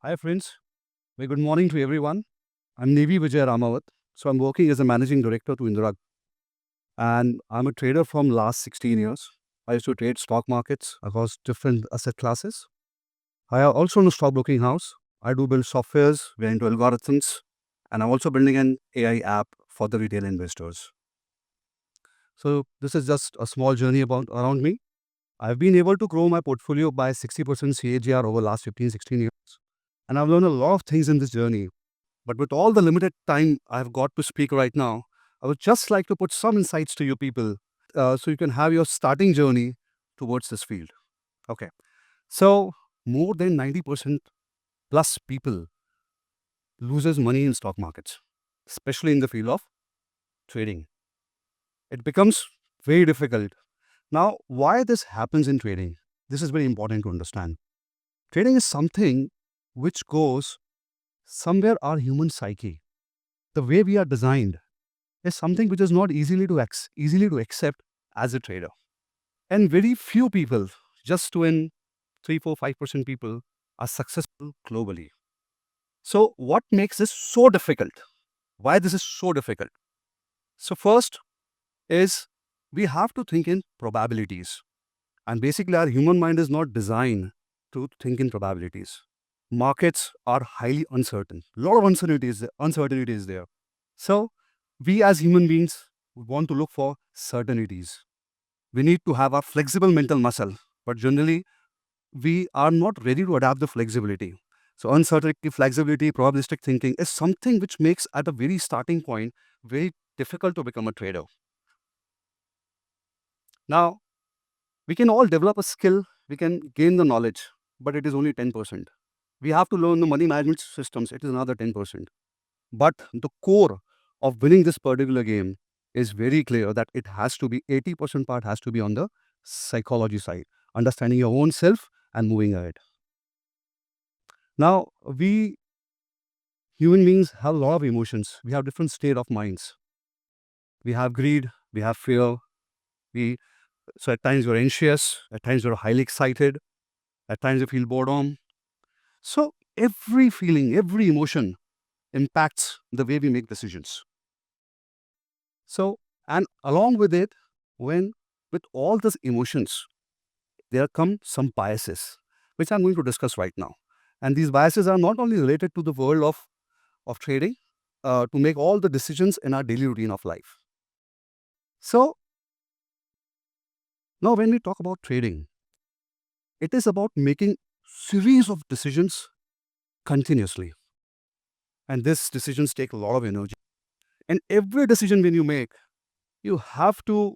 Hi friends, very good morning to everyone. I'm Navy Vijay Ramavat. So I'm working as a managing director to Indira and I'm a trader from last 16 years. I used to trade stock markets across different asset classes. I also own a stockbroking house. I do build softwares, we're into algorithms, and I'm also building an AI app for the retail investors. So this is just a small journey about around me. I've been able to grow my portfolio by 60% CAGR over last 15, 16 years. And I've learned a lot of things in this journey. But with all the limited time I've got to speak right now, I would just like to put some insights to you people so you can have your starting journey towards this field. Okay. So, more than 90% plus people loses money in stock markets, especially in the field of trading. It becomes very difficult. Now, why this happens in trading? This is very important to understand. Trading is something which goes somewhere our human psyche. The way we are designed is something which is not easily to accept as a trader. And very few people, just in 3, 4, 5% people, are successful globally. So, what makes this so difficult? Why this is so difficult? So, first is we have to think in probabilities. And basically, our human mind is not designed to think in probabilities. Markets are highly uncertain. A lot of uncertainty is there. So, we as human beings want to look for certainties. We need to have a flexible mental muscle, but generally, we are not ready to adapt the flexibility. So, uncertainty, flexibility, probabilistic thinking is something which makes at the very starting point very difficult to become a trader. Now, we can all develop a skill, we can gain the knowledge, but it is only 10%. We have to learn the money management systems, it is another 10%. But the core of winning this particular game is very clear that it has to be 80% part has to be on the psychology side, understanding your own self and moving ahead. Now, we human beings have a lot of emotions. We have different state of minds. We have greed, we have fear. We so at times you're anxious, at times you're highly excited, at times you feel boredom. So every feeling, every emotion impacts the way we make decisions. So, and along with it, when with all these emotions, there come some biases, which I'm going to discuss right now. And these biases are not only related to the world of trading, to make all the decisions in our daily routine of life. So, now when we talk about trading, it is about making series of decisions continuously. And these decisions take a lot of energy. And every decision when you make, you have to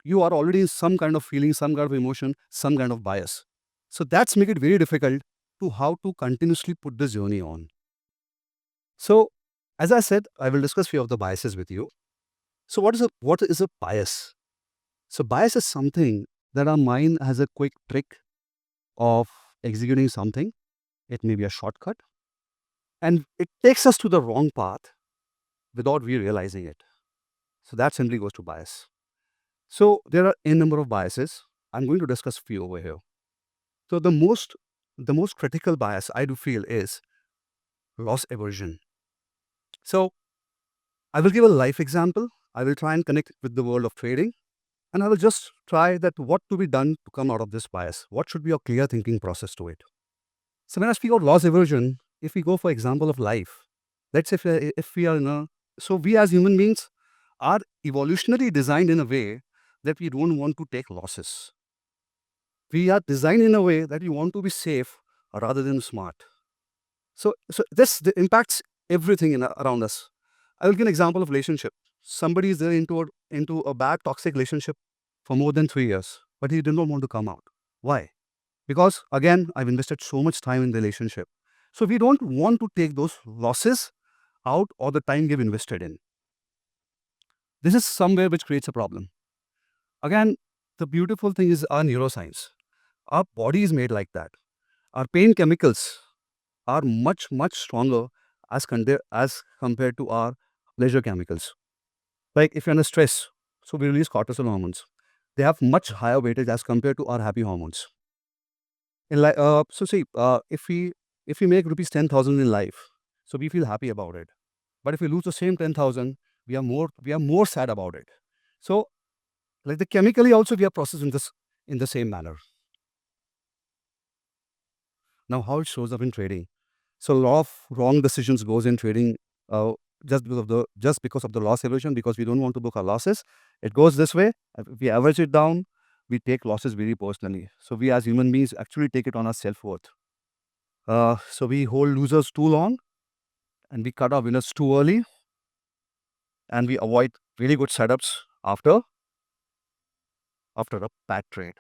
you are already in some kind of feeling, some kind of emotion, some kind of bias. So that's make it very difficult to how to continuously put this journey on. So as I said, I will discuss few of the biases with you. So what is a bias? So bias is something that our mind has a quick trick of executing something. It may be a shortcut and it takes us to the wrong path without we realizing it. So that simply goes to bias. So there are a number of biases. I'm going to discuss few over here. So the most critical bias I do feel is loss aversion. So I will give a life example. I will try and connect it with the world of trading, and I will just try that what to be done to come out of this bias. What should be a clear thinking process to it? So when I speak of loss aversion, if we go for example of life, let's say if we are in a so we as human beings are evolutionarily designed in a way that we don't want to take losses. We are designed in a way that we want to be safe rather than smart. So this impacts everything around us. I will give an example of relationship. Somebody is there into a bad toxic relationship for more than 3 years, but he did not want to come out. Why? Because again, I've invested so much time in the relationship. So we don't want to take those losses out or the time we've invested in. This is somewhere which creates a problem. Again, the beautiful thing is our neuroscience. Our body is made like that. Our pain chemicals are much, much stronger as compared to our pleasure chemicals. Like if you're under stress, so we release cortisol hormones. They have much higher weightage as compared to our happy hormones. In like, so see, if we if we make rupees 10,000 in life, so we feel happy about it. But if we lose the same 10,000, we are more sad about it. So like the chemically also we are processed in the same manner. Now how it shows up in trading. So a lot of wrong decisions goes in trading just because of the loss aversion, because we don't want to book our losses. It goes this way. If we average it down, we take losses very personally. So we as human beings actually take it on our self-worth. So we hold losers too long and we cut our winners too early, and we avoid really good setups after a bad trade.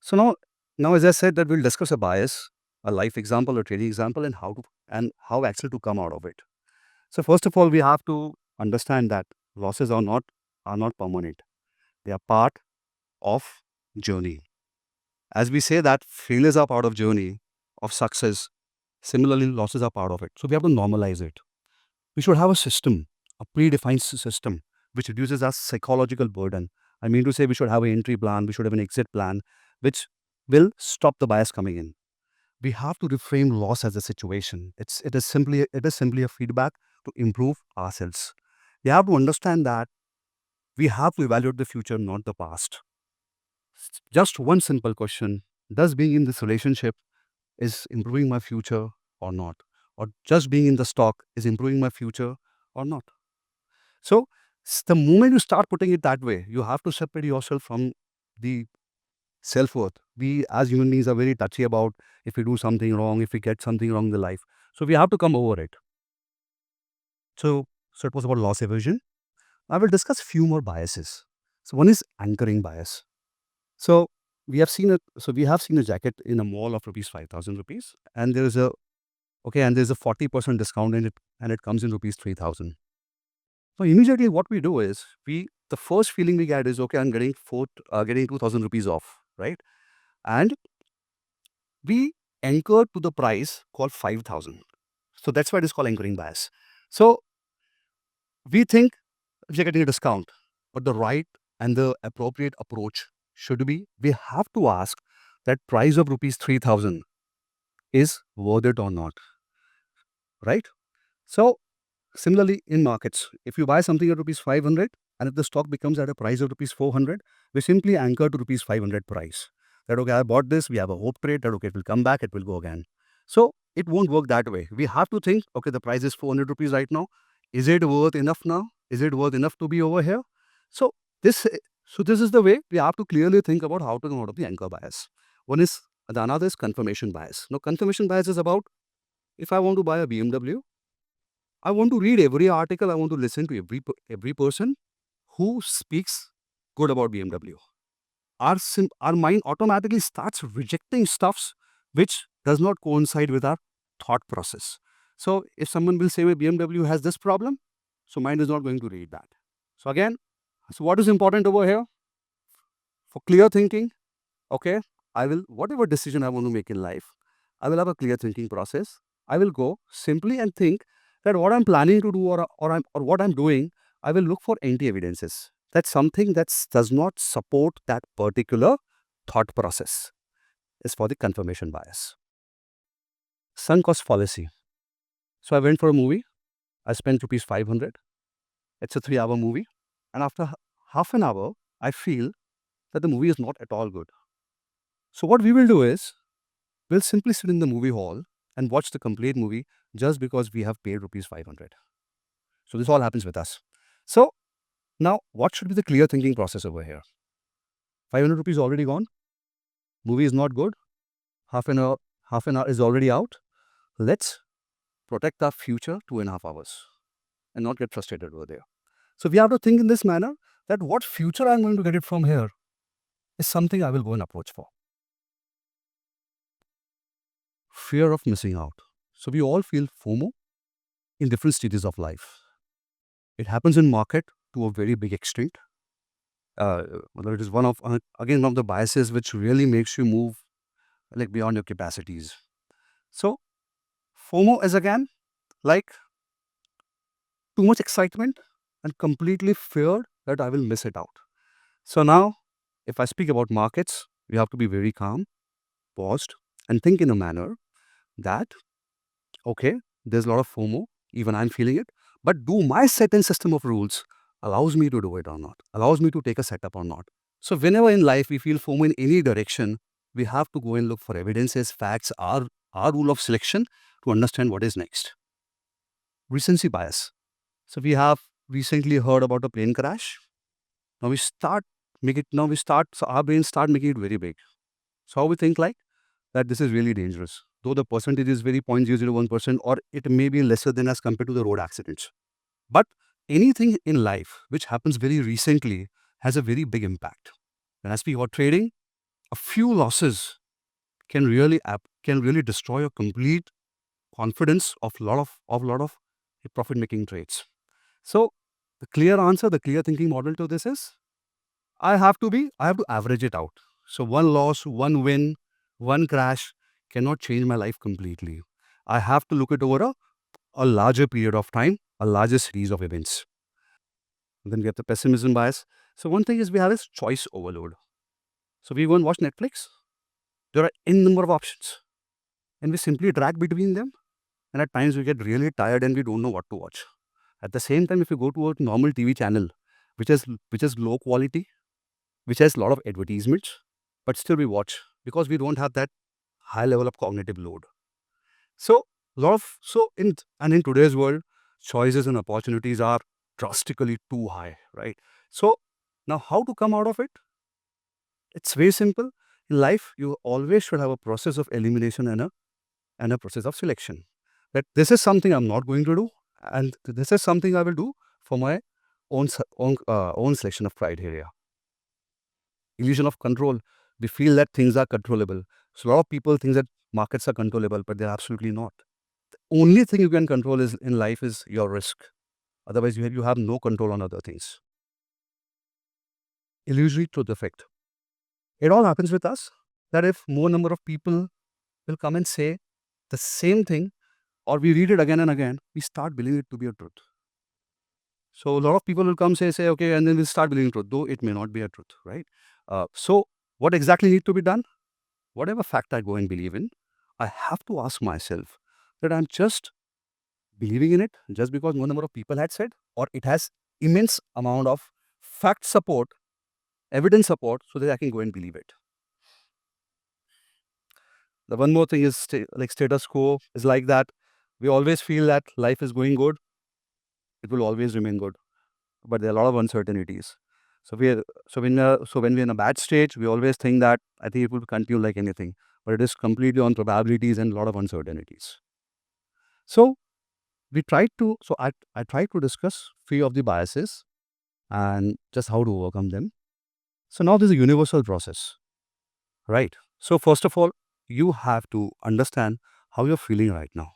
So now as I said that we'll discuss a bias, a life example, a trading example, and how actually to come out of it. So first of all, we have to understand that losses are not permanent. They are part of journey. As we say that failures are part of journey of success, similarly losses are part of it. So we have to normalize it. We should have a system, a predefined system, which reduces our psychological burden. I mean to say we should have an entry plan, we should have an exit plan, which will stop the bias coming in. We have to reframe loss as a situation. It is simply a feedback to improve ourselves. We have to understand that we have to evaluate the future, not the past. Just one simple question: does being in this relationship is improving my future or not? Or just being in the stock is improving my future or not? So the moment you start putting it that way, you have to separate yourself from the self-worth. We as human beings are very touchy about if we do something wrong, if we get something wrong in the life. So we have to come over it. So it was about loss aversion. I will discuss few more biases. So one is anchoring bias. So we have seen a jacket in a mall of rupees 5,000 rupees, and there's a 40% discount in it, and it comes in rupees 3,000. So immediately what we do is the first feeling we get is, okay, I'm getting 2,000 rupees off, right? And we anchor to the price called 5,000. So that's why it is called anchoring bias. So we think we are getting a discount, but the right and the appropriate approach should be, we have to ask that price of rupees 3,000 is worth it or not, right? So similarly in markets, if you buy something at rupees 500 and if the stock becomes at a price of rupees 400, we simply anchor to rupees 500 price. That okay, I bought this, we have a hope trade that okay, it will come back, it will go again. So it won't work that way. We have to think, okay, the price is 400 rupees right now. Is it worth enough now? Is it worth enough to be over here? So this this is the way we have to clearly think about how to come out of the anchor bias. The another is confirmation bias. Now confirmation bias is about, if I want to buy a BMW, I want to read every article. I want to listen to every person who speaks good about BMW. Our mind automatically starts rejecting stuffs which does not coincide with our thought process. So if someone will say my BMW has this problem, so mind is not going to read that. So again, so what is important over here? For clear thinking, okay, I will, whatever decision I want to make in life, I will have a clear thinking process. I will go simply and think that what I'm planning to do, or what I'm doing, I will look for anti evidences. That's something that does not support that particular thought process. Is for the confirmation bias. Sunk cost fallacy. So I went for a movie. I spent rupees 500. It's a 3-hour movie, and after half an hour, I feel that the movie is not at all good. So what we will do is, we'll simply sit in the movie hall and watch the complete movie just because we have paid rupees 500. So this all happens with us. So now what should be the clear thinking process over here? 500 rupees already gone. Movie is not good. Half an hour is already out. Let's protect our future 2.5 hours and not get frustrated over there. So we have to think in this manner that what future I'm going to get it from here is something I will go and approach for. Fear of missing out. So we all feel FOMO in different stages of life. It happens in market to a very big extent. Whether it is one of the biases which really makes you move like beyond your capacities. So FOMO is again like too much excitement and completely feared that I will miss it out. So now, if I speak about markets, we have to be very calm, paused, and think in a manner that, okay, there's a lot of FOMO, even I'm feeling it, but do my set and system of rules allows me to do it or not, allows me to take a setup or not. So whenever in life we feel FOMO in any direction, we have to go and look for evidences, facts, our rule of selection to understand what is next. Recency bias. So we have recently heard about a plane crash. Now we start so our brains start making it very big. So how we think like that this is really dangerous. Though the percentage is very 0.001% or it may be lesser than as compared to the road accidents. But anything in life which happens very recently has a very big impact. And as we are trading, a few losses can really destroy your complete confidence of lot of profit making trades. So the clear answer, the clear thinking model to this is I have to average it out. So one loss, one win, one crash cannot change my life completely. I have to look it over a larger period of time, a larger series of events. Then we have the pessimism bias. So one thing is we have is choice overload. So we go and watch Netflix. There are n number of options, and we simply drag between them. And at times we get really tired and we don't know what to watch. At the same time, if you go to a normal TV channel, which is low quality, which has a lot of advertisements, but still we watch because we don't have that high level of cognitive load. So in today's world, choices and opportunities are drastically too high, right? So now how to come out of it? It's very simple. In life, you always should have a process of elimination and a process of selection. That this is something I'm not going to do, and this is something I will do for my own selection of criteria. Illusion of control. We feel that things are controllable. So a lot of people think that markets are controllable, but they're absolutely not. Only thing you can control is in life is your risk. Otherwise, you have no control on other things. Illusory truth effect. It all happens with us that if more number of people will come and say the same thing, or we read it again and again, we start believing it to be a truth. So a lot of people will come say okay, and then we'll start believing truth, though it may not be a truth, right? So what exactly need to be done? Whatever fact I go and believe in, I have to ask myself that I'm just believing in it just because more number of people had said, or it has immense amount of fact support, evidence support, so that I can go and believe it. The one more thing is like status quo is like that. We always feel that life is going good, it will always remain good, but there are a lot of uncertainties. So when we're in a bad stage, we always think that I think it will continue like anything, but it is completely on probabilities and a lot of uncertainties. So I tried to discuss few of the biases and just how to overcome them. So now there's a universal process, right? So first of all, you have to understand how you're feeling right now.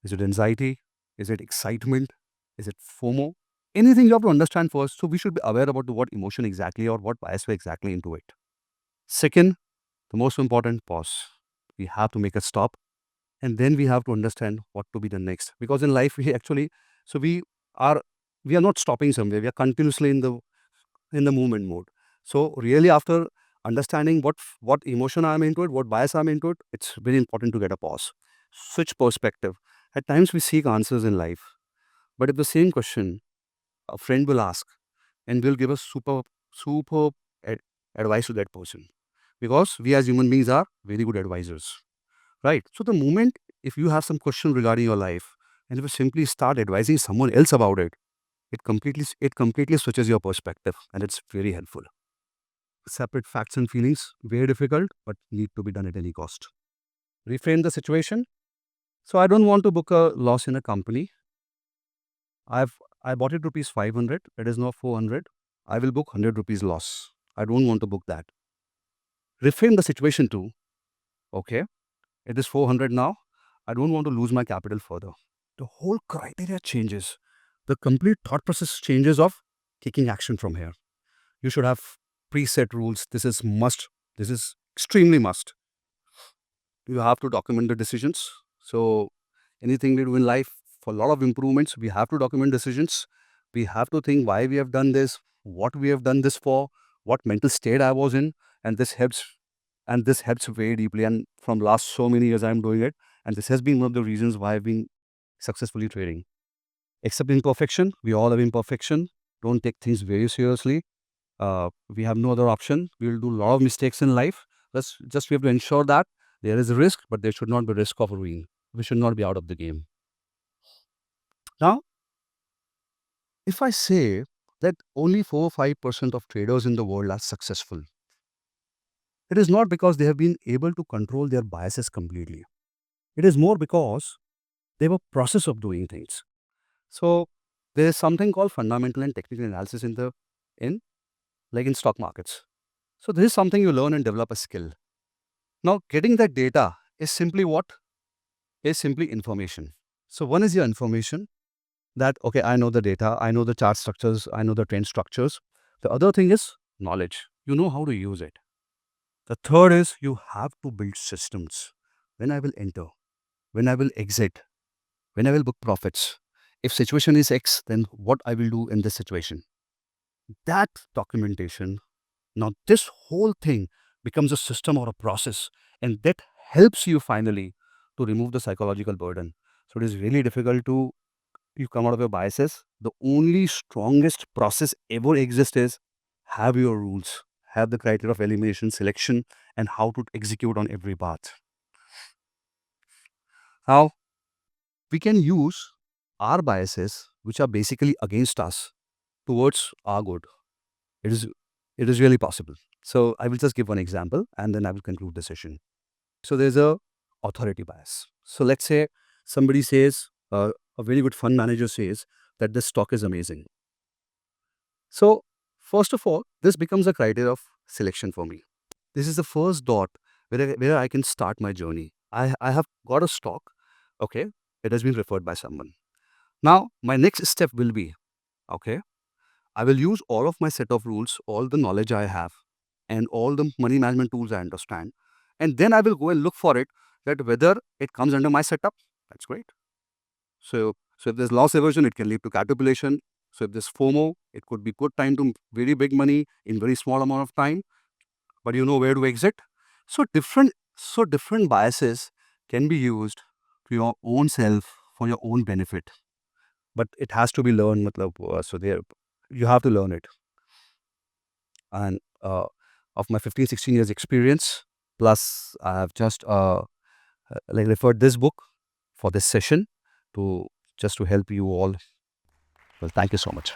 Is it anxiety? Is it excitement? Is it FOMO? Anything you have to understand first. So we should be aware about what emotion exactly or what bias we're exactly into it. Second, the most important, pause. We have to make a stop, and then we have to understand what to be the next. Because in life, so are we are not stopping somewhere. We are continuously in the movement mode. So really, after understanding what emotion I'm into it, what bias I'm into it, it's very important to get a pause, switch perspective. At times, we seek answers in life, but if the same question a friend will ask, and we'll give a super ad- advice to that person, because we as human beings are very good advisors, right? So the moment if you have some question regarding your life, and if you simply start advising someone else about it, it completely switches your perspective, and it's very helpful. Separate facts and feelings, very difficult, but need to be done at any cost. Reframe the situation. So I don't want to book a loss in a company. I bought it rupees 500. It is now 400. I will book 100 rupees loss. I don't want to book that. Reframe the situation too. Okay, it is 400 now. I don't want to lose my capital further. The whole criteria changes. The complete thought process changes of taking action from here. You should have preset rules. This is must. This is extremely must. You have to document the decisions. So anything we do in life, for a lot of improvements, we have to document decisions. We have to think why we have done this, what we have done this for, what mental state I was in, and this helps very deeply. And from last so many years, I'm doing it, And this has been one of the reasons why I've been successfully trading. Accept imperfection. We all have imperfection. Don't take things very seriously. We have no other option. We will do a lot of mistakes in life. We have to ensure that there is a risk, but there should not be risk of ruin. We should not be out of the game. Now, if I say that only 4 or 5% of traders in the world are successful, it is not because they have been able to control their biases completely. It is more because they have a process of doing things. So there is something called fundamental and technical analysis in like in stock markets. So this is something you learn and develop a skill. Now getting that data is simply what? Is simply information. So one is your information that, okay, I know the data, I know the chart structures, I know the trend structures. The other thing is knowledge. You know how to use it. The third is you have to build systems. When I will enter, when I will exit, when I will book profits. If situation is X, then what I will do in this situation. That documentation, now this whole thing becomes a system or a process, and that helps you finally to remove the psychological burden. So it is really difficult to you come out of your biases. The only strongest process ever exists is have your rules, have the criteria of elimination, selection, and how to execute on every path. Now, we can use our biases, which are basically against us, towards our good. It is, it is really possible. So I will just give one example and then I will conclude the session. So there's a authority bias. So let's say somebody says, a very good fund manager says that this stock is amazing. So first of all, this becomes a criteria of selection for me. This is the first dot where I can start my journey. I have got a stock, okay, it has been referred by someone. Now, my next step will be, okay, I will use all of my set of rules, all the knowledge I have, and all the money management tools I understand. And then I will go and look for it that whether it comes under my setup. That's great. So if there's loss aversion, it can lead to capitulation. So if there's FOMO, it could be put time to very big money in very small amount of time, but you know where to exit. So different biases can be used to your own self for your own benefit. But it has to be learned. So there, you have to learn it. And of my 15, 16 years experience, plus I have just like referred this book for this session to just to help you all. Well, thank you so much.